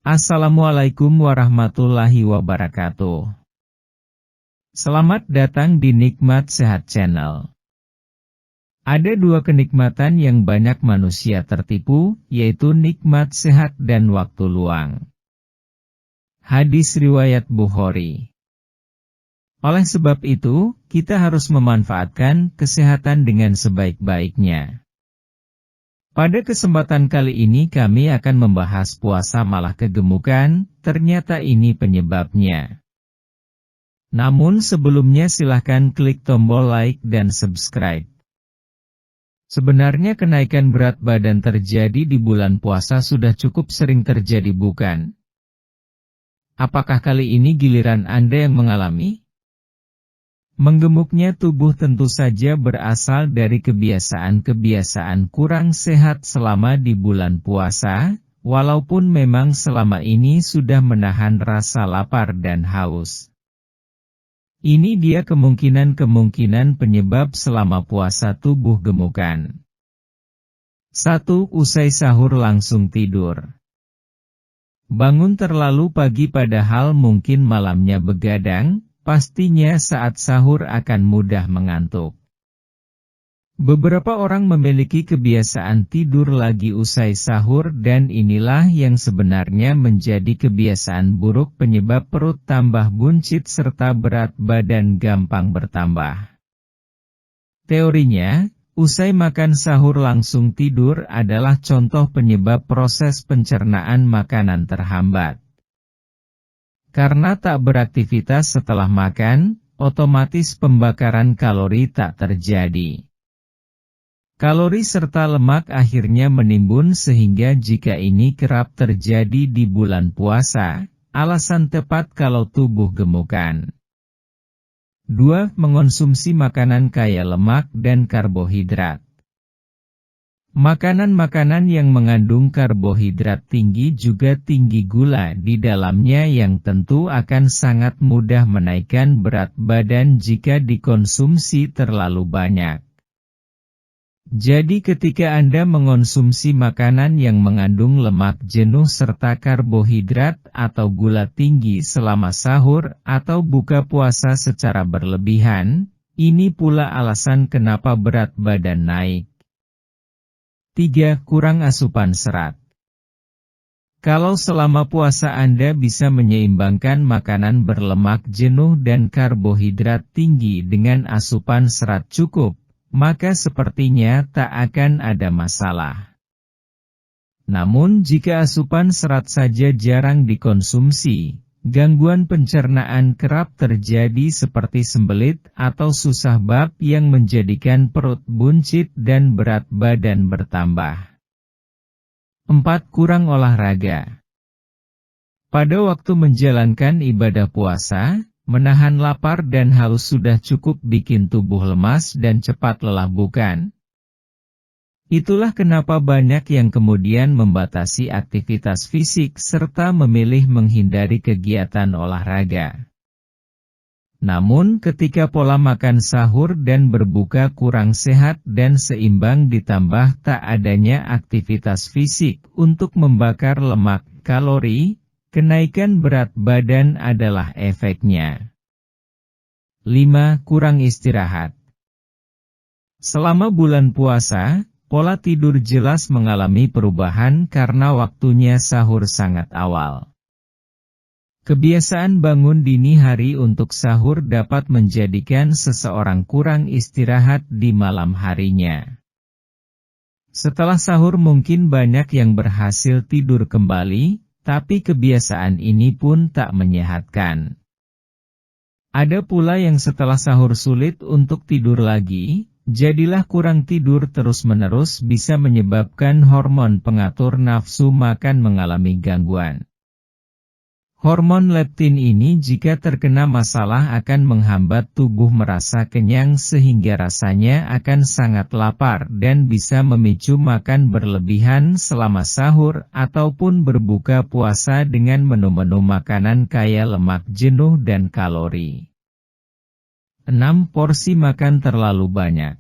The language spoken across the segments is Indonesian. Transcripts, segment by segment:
Assalamualaikum warahmatullahi wabarakatuh. Selamat datang di Nikmat Sehat Channel. Ada dua kenikmatan yang banyak manusia tertipu, yaitu nikmat sehat dan waktu luang. Hadis riwayat Bukhari. Oleh sebab itu, kita harus memanfaatkan kesehatan dengan sebaik-baiknya. Pada kesempatan kali ini kami akan membahas puasa malah kegemukan, ternyata ini penyebabnya. Namun sebelumnya silahkan klik tombol like dan subscribe. Sebenarnya kenaikan berat badan terjadi di bulan puasa sudah cukup sering terjadi, bukan? Apakah kali ini giliran Anda yang mengalami? Menggemuknya tubuh tentu saja berasal dari kebiasaan-kebiasaan kurang sehat selama di bulan puasa, walaupun memang selama ini sudah menahan rasa lapar dan haus. Ini dia kemungkinan-kemungkinan penyebab selama puasa tubuh gemukan. 1. Usai sahur langsung tidur. Bangun terlalu pagi padahal mungkin malamnya begadang. Pastinya saat sahur akan mudah mengantuk. Beberapa orang memiliki kebiasaan tidur lagi usai sahur dan inilah yang sebenarnya menjadi kebiasaan buruk penyebab perut tambah buncit serta berat badan gampang bertambah. Teorinya, usai makan sahur langsung tidur adalah contoh penyebab proses pencernaan makanan terhambat. Karena tak beraktivitas setelah makan, otomatis pembakaran kalori tak terjadi. Kalori serta lemak akhirnya menimbun sehingga jika ini kerap terjadi di bulan puasa, alasan tepat kalau tubuh gemukan. 2. Mengonsumsi makanan kaya lemak dan karbohidrat. Makanan-makanan yang mengandung karbohidrat tinggi juga tinggi gula di dalamnya yang tentu akan sangat mudah menaikkan berat badan jika dikonsumsi terlalu banyak. Jadi ketika Anda mengonsumsi makanan yang mengandung lemak jenuh serta karbohidrat atau gula tinggi selama sahur atau buka puasa secara berlebihan, ini pula alasan kenapa berat badan naik. 3. Kurang asupan serat. Kalau selama puasa Anda bisa menyeimbangkan makanan berlemak jenuh dan karbohidrat tinggi dengan asupan serat cukup, maka sepertinya tak akan ada masalah. Namun jika asupan serat saja jarang dikonsumsi, gangguan pencernaan kerap terjadi seperti sembelit atau susah bab yang menjadikan perut buncit dan berat badan bertambah. 4. Kurang olahraga. Pada waktu menjalankan ibadah puasa, menahan lapar dan haus sudah cukup bikin tubuh lemas dan cepat lelah, bukan? Itulah kenapa banyak yang kemudian membatasi aktivitas fisik serta memilih menghindari kegiatan olahraga. Namun ketika pola makan sahur dan berbuka kurang sehat dan seimbang ditambah tak adanya aktivitas fisik untuk membakar lemak kalori, kenaikan berat badan adalah efeknya. 5. Kurang istirahat. Selama bulan puasa, pola tidur jelas mengalami perubahan karena waktunya sahur sangat awal. Kebiasaan bangun dini hari untuk sahur dapat menjadikan seseorang kurang istirahat di malam harinya. Setelah sahur mungkin banyak yang berhasil tidur kembali, tapi kebiasaan ini pun tak menyehatkan. Ada pula yang setelah sahur sulit untuk tidur lagi. Jadilah kurang tidur terus-menerus bisa menyebabkan hormon pengatur nafsu makan mengalami gangguan. Hormon leptin ini jika terkena masalah akan menghambat tubuh merasa kenyang sehingga rasanya akan sangat lapar dan bisa memicu makan berlebihan selama sahur ataupun berbuka puasa dengan menu-menu makanan kaya lemak jenuh dan kalori. 6. Porsi makan terlalu banyak.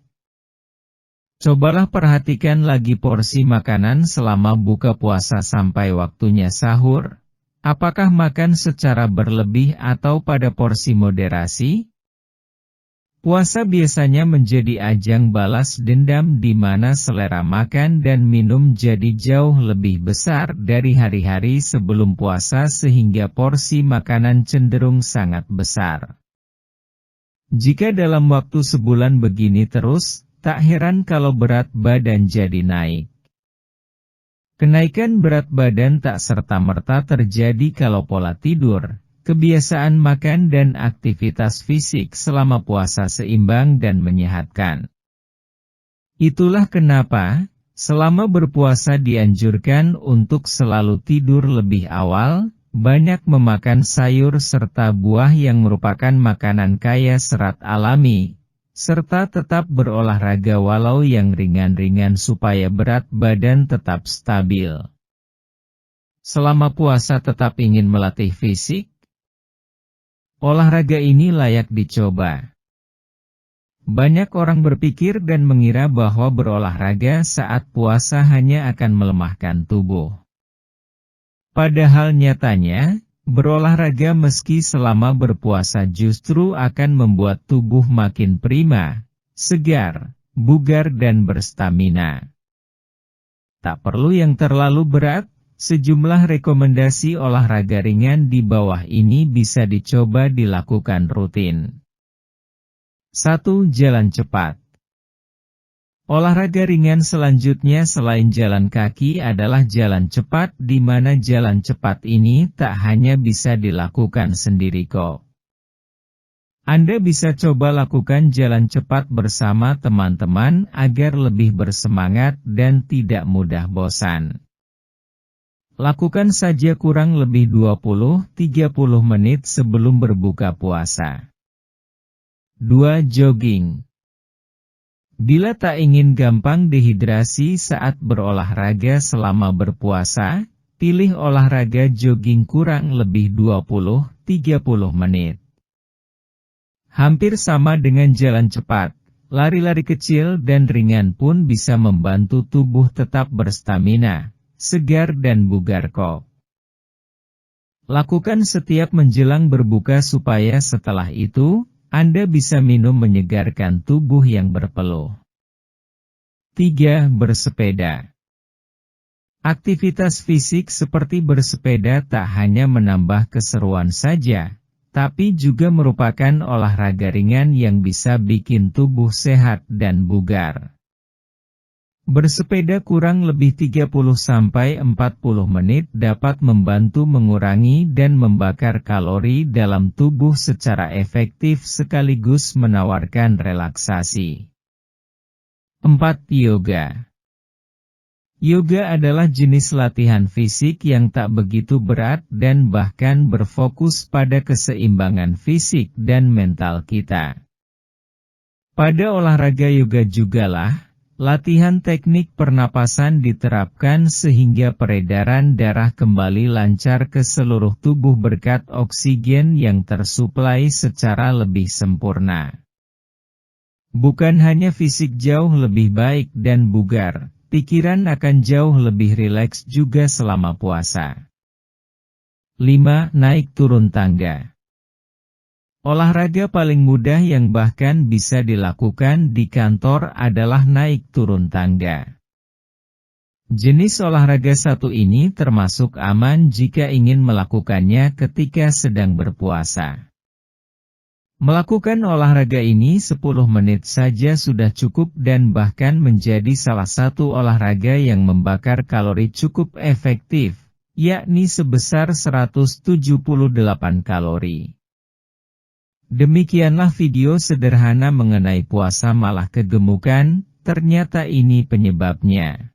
Cobalah perhatikan lagi porsi makanan selama buka puasa sampai waktunya sahur. Apakah makan secara berlebih atau pada porsi moderasi? Puasa biasanya menjadi ajang balas dendam di mana selera makan dan minum jadi jauh lebih besar dari hari-hari sebelum puasa sehingga porsi makanan cenderung sangat besar. Jika dalam waktu sebulan begini terus, tak heran kalau berat badan jadi naik. Kenaikan berat badan tak serta-merta terjadi kalau pola tidur, kebiasaan makan dan aktivitas fisik selama puasa seimbang dan menyehatkan. Itulah kenapa, selama berpuasa dianjurkan untuk selalu tidur lebih awal, banyak memakan sayur serta buah yang merupakan makanan kaya serat alami, serta tetap berolahraga walau yang ringan-ringan supaya berat badan tetap stabil. Selama puasa tetap ingin melatih fisik, olahraga ini layak dicoba. Banyak orang berpikir dan mengira bahwa berolahraga saat puasa hanya akan melemahkan tubuh. Padahal nyatanya, berolahraga meski selama berpuasa justru akan membuat tubuh makin prima, segar, bugar dan berstamina. Tak perlu yang terlalu berat, sejumlah rekomendasi olahraga ringan di bawah ini bisa dicoba dilakukan rutin. 1. Jalan cepat. Olahraga ringan selanjutnya selain jalan kaki adalah jalan cepat di mana jalan cepat ini tak hanya bisa dilakukan sendiri kok. Anda bisa coba lakukan jalan cepat bersama teman-teman agar lebih bersemangat dan tidak mudah bosan. Lakukan saja kurang lebih 20-30 menit sebelum berbuka puasa. 2. Jogging. Bila tak ingin gampang dehidrasi saat berolahraga selama berpuasa, pilih olahraga jogging kurang lebih 20-30 menit. Hampir sama dengan jalan cepat, lari-lari kecil dan ringan pun bisa membantu tubuh tetap berstamina, segar dan bugar kok. Lakukan setiap menjelang berbuka supaya setelah itu, Anda bisa minum menyegarkan tubuh yang berpeluh. 3. Bersepeda. Aktivitas fisik seperti bersepeda tak hanya menambah keseruan saja, tapi juga merupakan olahraga ringan yang bisa bikin tubuh sehat dan bugar. Bersepeda kurang lebih 30-40 menit dapat membantu mengurangi dan membakar kalori dalam tubuh secara efektif sekaligus menawarkan relaksasi. 4. Yoga. Yoga adalah jenis latihan fisik yang tak begitu berat dan bahkan berfokus pada keseimbangan fisik dan mental kita. Pada olahraga yoga jugalah, latihan teknik pernapasan diterapkan sehingga peredaran darah kembali lancar ke seluruh tubuh berkat oksigen yang tersuplai secara lebih sempurna. Bukan hanya fisik jauh lebih baik dan bugar, pikiran akan jauh lebih rileks juga selama puasa. 5. Naik turun tangga. Olahraga paling mudah yang bahkan bisa dilakukan di kantor adalah naik turun tangga. Jenis olahraga satu ini termasuk aman jika ingin melakukannya ketika sedang berpuasa. Melakukan olahraga ini 10 menit saja sudah cukup dan bahkan menjadi salah satu olahraga yang membakar kalori cukup efektif, yakni sebesar 178 kalori. Demikianlah video sederhana mengenai puasa malah kegemukan, ternyata ini penyebabnya.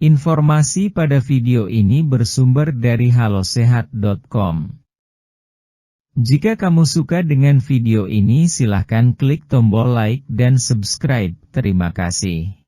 Informasi pada video ini bersumber dari halosehat.com. Jika kamu suka dengan video ini silahkan klik tombol like dan subscribe. Terima kasih.